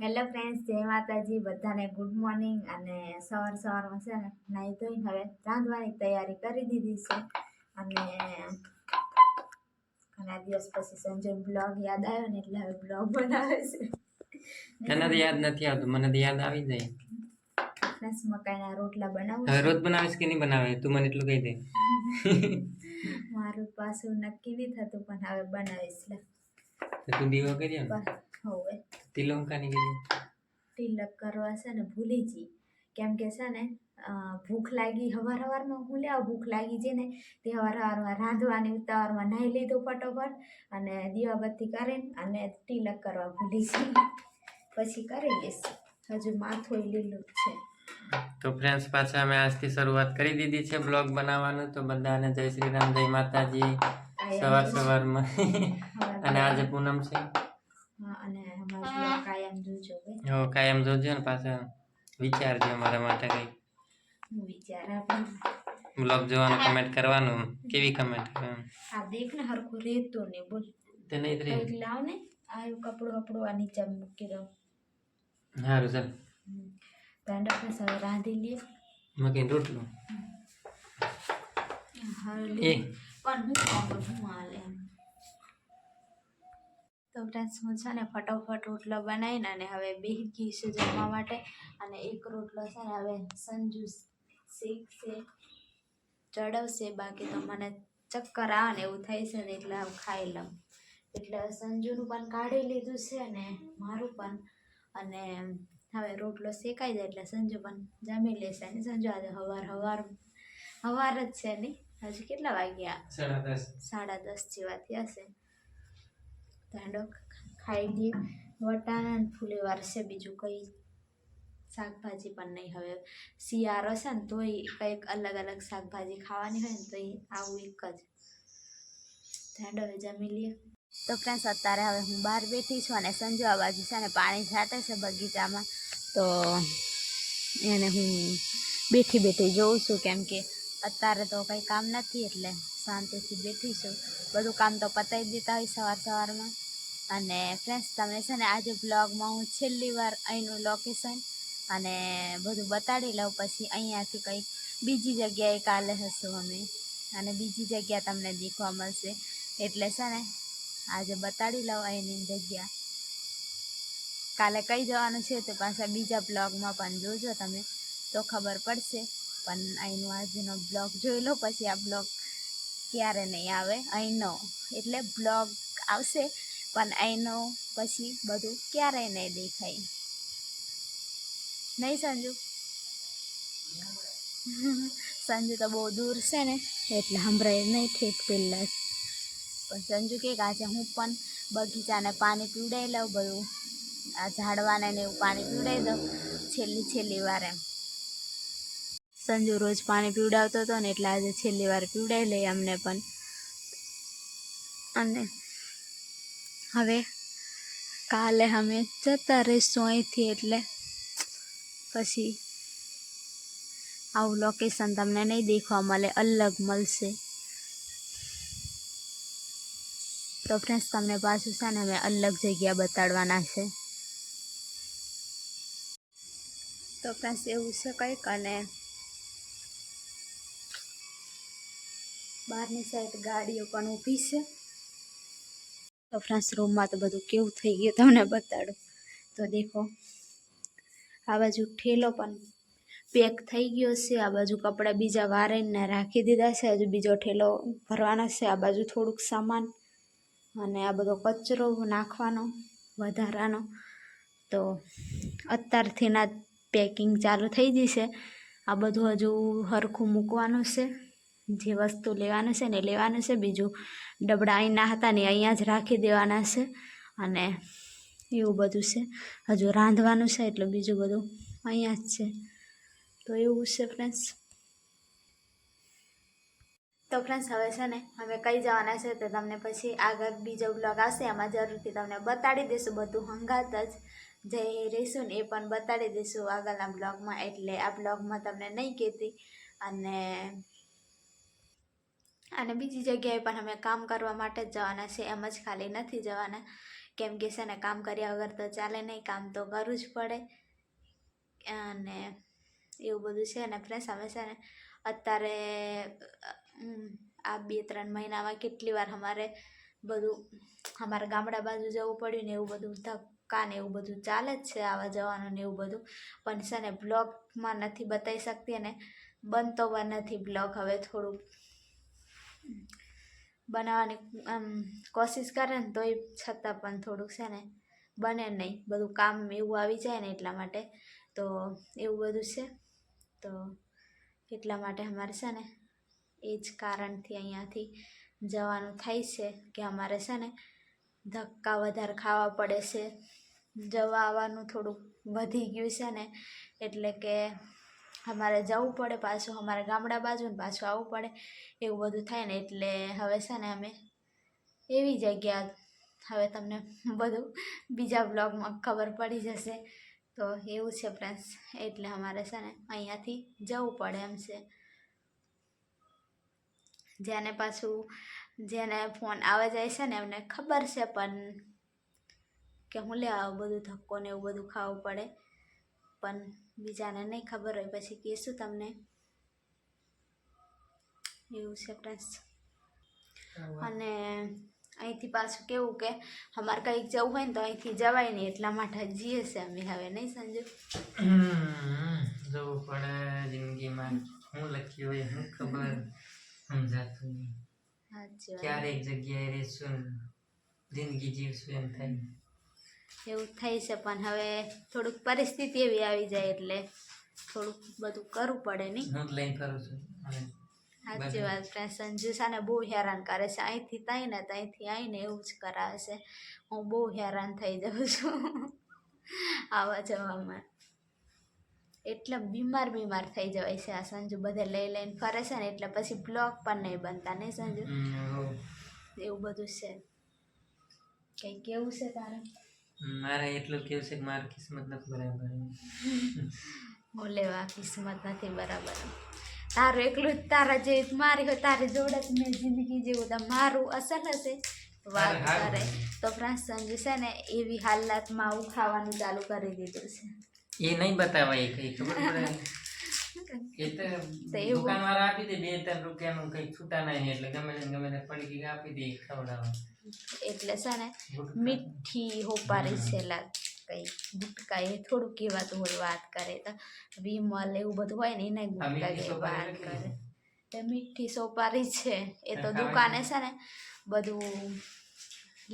Hello friends, જય માતાજી. બધાને ગુડ મોર્નિંગ. અને સવારમાં છે ને નાહી ધોઈને હવે રાંધવાની તૈયારી કરી દીધી છે. અને ઘણા દિવસ પછી સંજય બ્લોગ યાદ આવ્યો ને એટલે હવે બ્લોગ બનાવે છે. તને તો યાદ નથી આવતું, મને તો યાદ આવી જાય. ફ્રેન્ડ્સ, મકાઈના રોટલા બનાવું હવે રોજ બનાવીશ કે નહીં બનાવે તું મને એટલું કહી દે. મારું પાછું નક્કી નહીં થતું, પણ હવે બનાવીશ. તું દીવો કરી હવે તિલંકા ની કરી તિલક કરવા છે ને ભૂલી જઈ, કેમ કે છે ને ભૂખ લાગી. સવારમાં હું લેવા ભૂખ લાગી છે ને તે સવારમાં રાંધવાની ઉતાવળમાં નાહી લીધું ફટોફટ અને દીવાબત્તી કરીને અને તિલક કરવા ભૂલી જઈ. પછી કરી લઈશ, હજુ માથું લીલું છે. તો ફ્રેન્ડ્સ, પાછા અમે આજથી શરૂઆત કરી દીધી છે બ્લોગ બનાવવાનું. તો બધાને જય શ્રી રામ, જય માતાજી. સવારમાં અને આજે પૂનમ છે. અને અમારો કાયમ જોજો. કાયમ જોજો ને પાછા વિચારજો અમારા માટે કઈ વિચાર બ્લોગ જોવાનું, કમેન્ટ કરવાનું. કેવી કમેન્ટ કરવાનું? આ દેખ ને હરખું રેતો ને બોલ તે નહીં રે લાવ ને આયું કપડું આ નીચે મૂકી દો. સારું ચાલ દાંડા સાથે રાંધી લે મકીને રોટલું એ પણ હું હાલે. તો ફ્રેન્ડ્સ, હું છે ને ફટોફટ રોટલો બનાવીને અને હવે બેસી ગઈ છે જમવા માટે. અને એક રોટલો છે ને હવે સંજુ શેકશે, ચડવશે. બાકી તો મને ચક્કર આવે ને એવું થાય છે ને એટલે હું ખાઈ લઉં. એટલે સંજુનું પણ કાઢી લીધું છે ને મારું પણ. અને હવે રોટલો શેકાઈ જાય એટલે સંજુ પણ જમી લેશે. ને સંજુ આજે હવાર જ છે નહીં, હજી કેટલા વાગ્યા? 10:30 જેવા થયા છે. દાંડો ખાઈ લઈએ. વટાણા અને ફુલેવાર છે, બીજું કંઈ શાકભાજી પણ નહીં. હવે શિયાળો છે ને તોય કંઈક અલગ અલગ શાકભાજી ખાવાની હોય ને તો એ આવું એક જ. દાંડો હવે જમી લઈએ. તો ફ્રેન્ડ્સ, અત્યારે હવે હું બહાર બેઠી છું અને સંજુ આ બાજુ છે ને પાણી છાંટે છે બગીચામાં. તો એને હું બેઠી જોઉં છું, કેમ કે અત્યારે તો કંઈ કામ નથી એટલે શાંતિથી બેઠી છું. બધું કામ તો પતાવી દેતા હોય સવારમાં. અને ફ્રેન્ડ્સ, તમને છે ને આજે બ્લોગમાં હું છેલ્લી વાર અહીંનું લોકેશન અને બધું બતાડી લઉં. પછી અહીંયાથી કંઈક બીજી જગ્યાએ કાલે હશું અમે, અને બીજી જગ્યા તમને દેખવા મળશે. એટલે છે ને આજે બતાડી લઉં અહીંની જગ્યા. કાલે કઈ જવાનું છે તો પાછા બીજા બ્લોગમાં પણ જોજો તમે, તો ખબર પડશે. પણ અહીંનો આજનો બ્લોગ જોઈ લો, પછી આ બ્લોગ ક્યારે નહીં આવે અહીંનો. એટલે બ્લોગ આવશે પણ અહીંનો પછી બધું ક્યારેય નહીં દેખાય. નહીં સંજુ? સંજુ તો બહુ દૂર છે ને એટલે સંભળાય નહીં ઠેઠ પહેલાં. પણ સંજુ કે આજે હું પણ બગીચાને પાણી પીવડાવી લઉં, બધું આ ઝાડવાને ને એવું પાણી પીવડાવી દઉં છેલ્લી વાર એમ. સંજુ રોજ પાણી પીવડાવતો હતો ને એટલે આજે છેલ્લી વાર પીવડાવી લઈએ અમને પણ. અને હવે કાલે અમે જતા રહીશું અહીંથી, એટલે પછી આવું લોકેશન તમને નહીં દેખવા મળે, અલગ મળશે. તો ફ્રેન્ડ્સ, તમને પાછું છે ને અમે અલગ જગ્યા બતાડવાના છે. તો ફ્રેન્ડ્સ, એવું છે કંઈક. અને બહારની સાઈડ ગાડીઓ પણ ઊભી છે. તો ફ્રેન્ડ્સ, રૂમમાં તો બધું કેવું થઈ ગયું તમને બતાડું. તો દેખો, આ બાજુ ઠેલો પણ પેક થઈ ગયો છે. આ બાજુ કપડાં બીજા વારીને રાખી દીધા છે, હજુ બીજો ઠેલો ભરવાનો છે. આ બાજુ થોડુંક સામાન અને આ બધો કચરો નાખવાનો વધારાનો. તો અત્યારથી ના પેકિંગ ચાલુ થઈ જશે. આ બધું હજુ હરખું મૂકવાનું છે. જે વસ્તુ લેવાનું છે ને લેવાનું છે. બીજું ડબડા અહીંના હતા ને અહીંયા જ રાખી દેવાના છે. અને એવું બધું છે. હજુ રાંધવાનું છે એટલે બીજું બધું અહીંયા જ છે. તો એવું છે ફ્રેન્ડ્સ. તો ફ્રેન્ડ્સ, હવે છે ને અમે કઈ જવાના છે તો તમને પછી આગળ બીજો બ્લોગ આવશે, એમાં જરૂરથી તમને બતાડી દઈશું. બધું હંગાત જ જઈ રહીશું ને એ પણ બતાડી દઈશું આગળના બ્લોગમાં. એટલે આ બ્લોગમાં તમને નહીં કહેતી. અને બીજી જગ્યાએ પણ અમે કામ કરવા માટે જ જવાના છે, એમ જ ખાલી નથી જવાના. કેમ કે છે ને કામ કર્યા વગર તો ચાલે નહીં, કામ તો કરવું જ પડે. અને એવું બધું છે ને ફ્રેન્ડ્સ, અમે છે ને અત્યારે આ 2-3 મહિનામાં કેટલી વાર અમારે બધું અમારા ગામડા બાજુ જવું પડ્યું ને એવું બધું, ધક્કા ને એવું બધું ચાલે જ છે, આવા જવાનું ને એવું બધું. પણ છે ને બ્લોગમાં નથી બતાવી શકતી અને બનતો પણ નથી બ્લોગ. હવે થોડુંક બનાવવાની કોશિશ કરે ને તોય છતાં પણ થોડુંક છે ને બને નહીં, બધું કામ એવું આવી જાય ને એટલા માટે. તો એવું બધું છે, તો એટલા માટે અમારે છે ને એ જ કારણથી અહીંયાથી જવાનું થાય છે કે અમારે છે ને ધક્કા વધારે ખાવા પડે છે. જવા આવવાનું થોડુંક વધી ગયું છે ને, એટલે કે અમારે જવું પડે પાછું અમારા ગામડા બાજુ ને પાછું આવવું પડે, એવું બધું થાય ને. એટલે હવે છે ને અમે એવી જગ્યા, હવે તમને બધું બીજા બ્લોગમાં ખબર પડી જશે. તો એવું છે ફ્રેન્ડ્સ, એટલે અમારે છે ને અહીંયાથી જવું પડે એમ છે. જેને પાછું જેને ફોન આવે જાય છે ને એમને ખબર છે, પણ કે હું લે આવું બધું ધક્કો ને એવું બધું ખાવું પડે, પણ બીજાને નહીં ખબર હોય પછી કહીશું તમને. એવું છે ફ્રેન્ડ્સ. અને અહીંથી પાછું કેવું કે અમારે કંઈક જવું હોય ને તો અહીંથી જવાય નહીં, એટલા માટે જઈએ છે અમે હવે, નહીં સંજુ? જવું પડે જિંદગીમાં, હું લખ્યું હોય હું ખબર સમજાતું નહીં. સાચી વાત. ક્યારેક જગ્યાએ રહેશું જિંદગી જીવશું એમ થાય. એવું થઈ છે, પણ હવે થોડુંક પરિસ્થિતિ એવી આવી જાય એટલે થોડુંક બધું કરવું પડે નહીં? હું જ લઈને કરું છું. સાચી વાત. સંજુ છે ને બહુ હેરાન કરે છે, અહીંથી ત્યાં ને ત્યાંથી આવીને એવું જ કરાવે છે. હું બહુ હેરાન થઈ જાઉં છું આવવા જવામાં, એટલે બીમાર થઈ જવાય છે આ સંજુ. બધે લઈને ફરે છે ને એટલે પછી બ્લોગ પણ નહીં બનતા, નહીં સંજુ? એવું બધું છે. કંઈ કેવું છે તારે? મારે એટલું કેવું છે કે મારી કિસ્મત નથી બરાબર. હું લેવા કિસ્મત નથી બરાબર. તારું એકલું જ તારા જેવી મારી હોય, તારી જોડે જ મેં જિંદગી જેવું તો મારું અસર હશે વાત કરે. તો ફ્રેન્ડ સંજુ છે ને એવી હાલતમાં આવું ખાવાનું ચાલુ કરી દીધું છે. એ નહીં બતાવાય કઈ, ખબર પડે? એ તો દુકાનવાળા આપી દે 2-3 રૂપિયાનું કઈ છૂટા નહીં, એટલે ગમે તે પડી આપી દે ખવડાવવા. એટલે છે ને મીઠી હોપારી છે લાગ, કઈ ગુટકા એ થોડું કહેવાતું હોય વાત કરે તો, વિમલ એવું બધું હોય ને એને ગુટકા કે વાત કરે. તે મીઠી સોપારી છે એ તો દુકાને છે ને બધું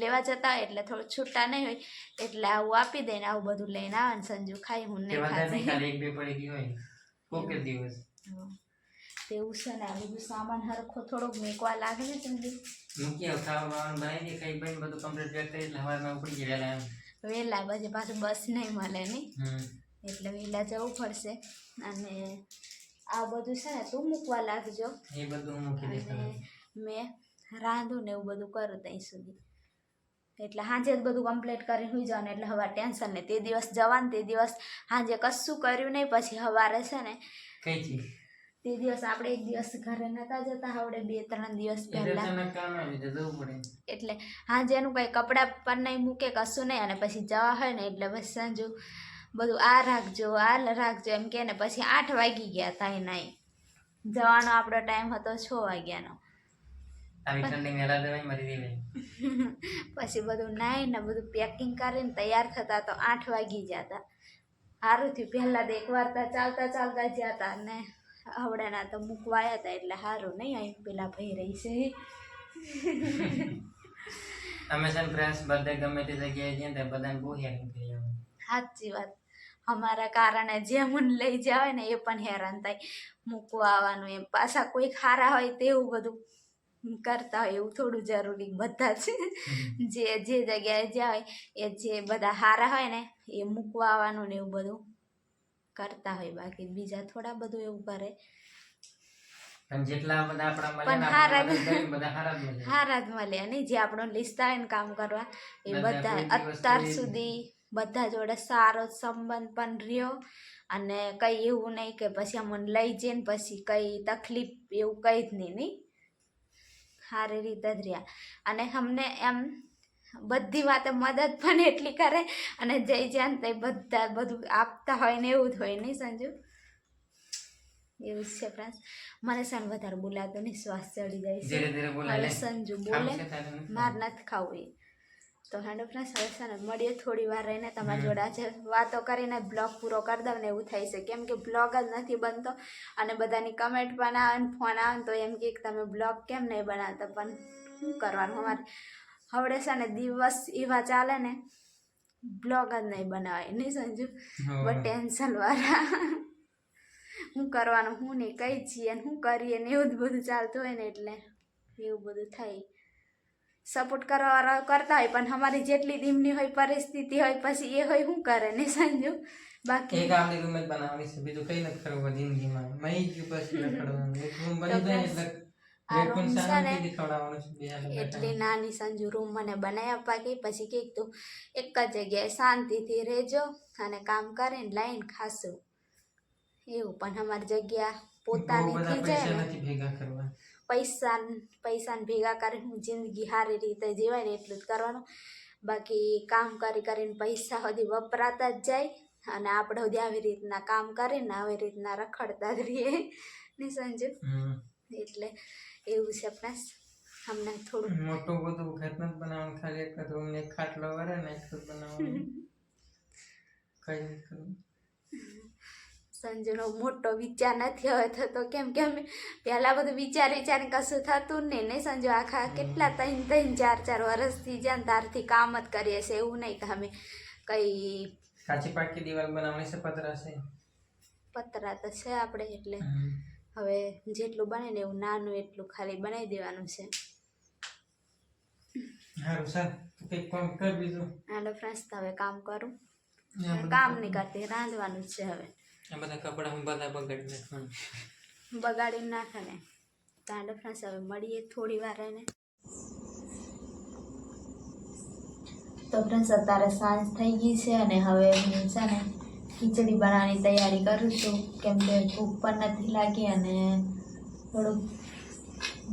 લેવા જતા હોય એટલે થોડું છૂટા નહીં હોય એટલે આવું આપી દે ને આવું બધું લઈને આવે ને સંજુ ખાઈ. હું નહીં ખાતી. તેવું છે ને આ બધું સામાન હરખો થોડોક મેકવા લાગે ને સંજુ. વહેલા પછી પાછું બસ નહીં મળે નહીં, એટલે વહેલા જવું પડશે. અને આ બધું છે ને તું મૂકવા લાગજો, એ બધું મૂકી દે. મેં રાંધું ને એવું બધું કરું ત્યાં સુધી. એટલે સાંજે જ બધું કમ્પ્લીટ કરીને હોઈ જવાનું, એટલે હવે ટેન્શન નહીં. તે દિવસ જવાનું, તે દિવસ સાંજે કશું કર્યું નહીં, પછી સવારે છે ને તે દિવસ આપણે એક દિવસ ઘરે નતા જતા, આવડે 2-3 દિવસ પહેલા, એટલે સાંજે એનું કંઈ કપડાં પર નહીં મૂકે કશું નહીં. અને પછી જવા હોય ને એટલે બસ સંજુ બધું આ રાખજો એમ કે ને પછી 8 વાગી ગયા થાય નહીં. જવાનો આપણો ટાઈમ હતો 6 વાગ્યાનો. પછી બધું નાઈને બધું પેકિંગ કરીને તૈયાર થતા તો 8 વાગી ગયા હતા. સારું થયું પહેલાં તો એકવાર તો ચાલતા ગયા હતા ને આવડાના તો મૂકવા આવ્યા હતા, એટલે સારું નહીં અહીં પેલા ભાઈ રહી છે. અમે છે ને ફ્રેન્ડ્સ બધે ગમે તે જગ્યાએ જઈએ ને બધાને બહુ હેરાન થઈ આવે. સાચી વાત. અમારા કારણે જે મને લઈ જાય ને એ પણ હેરાન થાય મૂકવા આવવાનું. એમ પાછા કોઈ ખારા હોય તેવું બધું કરતા હોય, એવું થોડું જરૂરી બધા જ જે જગ્યાએ જાય એ જે બધા સારા હોય ને એ મૂકવા આવવાનું ને એવું બધું કરતા હોય. બાકી બીજા થોડા બધું એવું કરે, પણ જેટલા બધા પણ હારા જ મળે નહીં. જે આપણો લિસ્ટ આવે ને કામ કરવા એ બધા અત્યાર સુધી બધા જોડે સારો સંબંધ પણ રહ્યો. અને કંઈ એવું નહીં કે પછી અમને લઈ જઈને પછી કંઈ તકલીફ એવું કંઈ જ નહીં સારી રીતે જ રહ્યા. અને અમને એમ બધી વાતે મદદ પણ એટલી કરે અને જઈ જ્યાં તે બધા બધું આપતા હોય ને એવું જ હોય નહીં સંજુ? એવું જ છે ફ્રેન્ડ્સ. મને છે ને વધારે બોલાતો નહીં, શ્વાસ ચડી જાય ધીરે છે. ધીરે બોલાય હવે લે. સંજુ ખાવું બોલે છે તારે નથી? માર નથી ખાવું એ તો હેડો ફ્રેન્ડ્સ. હવે છે ને મળીએ થોડી વાર રહીને તમારી જોડે આજે વાતો કરીને બ્લોગ પૂરો કરી દઉં ને એવું થાય છે, કેમ કે બ્લોગ જ નથી બનતો અને બધાની કમેન્ટ પણ આવે ને ફોન આવે ને તો એમ કે તમે બ્લોગ કેમ નહીં બનાવતા, પણ શું કરવાનું અમારે હવડે છે ને દિવસ એવા ચાલે ને બ્લોગ જ નહીં બનાવાય નહીં સંજુ? બહુ ટેન્શન વાળા શું કરવાનું શું નહીં કઈ છીએ ને શું કરીએ ને એવું જ બધું ચાલતું હોય ને એટલે એવું બધું થાય. સપોર્ટ કરવાવાળા કરતા હોય પણ અમારી જેટલી દીમની હોય પરિસ્થિતિ હોય પછી એ હોય શું કરે ને સંજુ? બાકી એક આપણી રૂમ જ બનાવવાની છે, બીજું કઈ નથી કરવું જિંદગીમાં. મહી જ બસ રખડવાનું. એક રૂમ બની જાય એટલે આ એક રૂમ પણ છે ને શાંતિથી ખવડાવવાનું છે. બે હાલે એટલી નાની સંજુ રૂમ મને બનાવી આપવા કે પછી કે તું એક જ જગ્યાએ શાંતિથી રહેજો અને કામ કરીને લાઈને ખાશું એવું. પણ અમારી જગ્યા બહુ પોતાની બધા થઈ જાય પૈસા ને નથી ભેગા કરવા. પૈસાને ભેગા કરીને હું જિંદગી સારી રીતે જીવાય ને એટલું જ કરવાનું. બાકી કામ કરીને પૈસા સુધી વપરાતા જ જાય અને આપણે સુધી આવી રીતના કામ કરીને આવી રીતના રખડતા જ રહીએ ને સંજુ? એટલે એવું છે પ્લસ અમને થોડું મોટું બધું ઘર નથી બનાવવાનું, ખાલી એક રૂમ ને એક ખાટલો વરે ને એટલું જ બનાવવાનું. કઈ નથી કરવું. સંજુનો મોટો વિચાર નથી હવે થતો, કેમ કે અમે પહેલાં બધું વિચારી કશું થતું જ નહીં સંજુ? આખા કેટલા 3-4 વર્ષથી જ્યાં તારથી કામ જ કરીએ છીએ, એવું નહીં કે અમે કંઈ કાચી પાકી દિવાલ બનાવવાની છે, પતરા છે. પતરા તો છે આપણે એટલે હવે જેટલું બને ને એવું નાનું એટલું ખાલી બનાવી દેવાનું છે. સારું સર કંઈક કામ કર બીજું. હાલો ફ્રેન્ડ્સ હવે કામ કરું, કામ નહીં કરતી રાંધવાનું જ છે. હવે આ બધા કપડા હું બધા બગાડી નાખવાનું, બગાડી નાખે ને. તો હાલો ફ્રેન્ડ્સ હવે મળીએ થોડી વાર રહીને. તો ફ્રેન્ડ્સ અત્યારે સાંજ થઈ ગઈ છે અને હવે હું છે ને ખીચડી બનાવવાની તૈયારી કરું છું, કેમ કે ભૂખ પણ નથી લાગી અને થોડુંક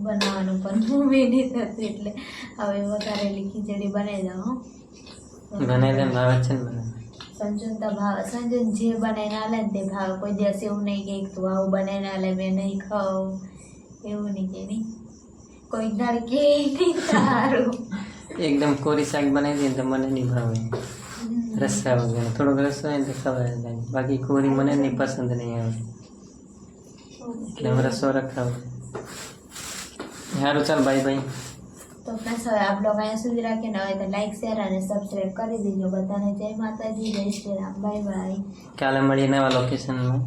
બનાવવાનું પણ ઉમેરી થતું એટલે હવે વઘારેલી ખીચડી બનાવી દઉં. બનાવી દે ભાવે છે ને મને. સંજુન તો ભાવે, સંજુન જે બનાવીને આલે ને તે ભાવે. કોઈ દિવસ એવું નહીં કે તું આવું બનાવીને આલે મેં નહીં ખાઉં, એવું નહીં કે નહીં. કોઈ દાળ કે નહીં સારું. એકદમ કોરી શાક બનાવી દે તો મને નહીં ભાવે, રસ્સા વગર. થોડોક રસ્સો હોય ને તો ખવાય જાય, બાકી કોરી મને નહીં પસંદ નહીં આવે એટલે હું રસ્સો રખાવું. સારું ચાલ બાય બાય. તો ફ્રેન્ડ્સ હવે આ બ્લોગ અહીંયા સુધી રાખીને હવે તો લાઈક શેર અને સબસ્ક્રાઈબ કરી દેજો. બધાને જય માતાજી, જય શ્રી રામ, બાય બાય. કાલે મળીએ નવા લોકેશનમાં.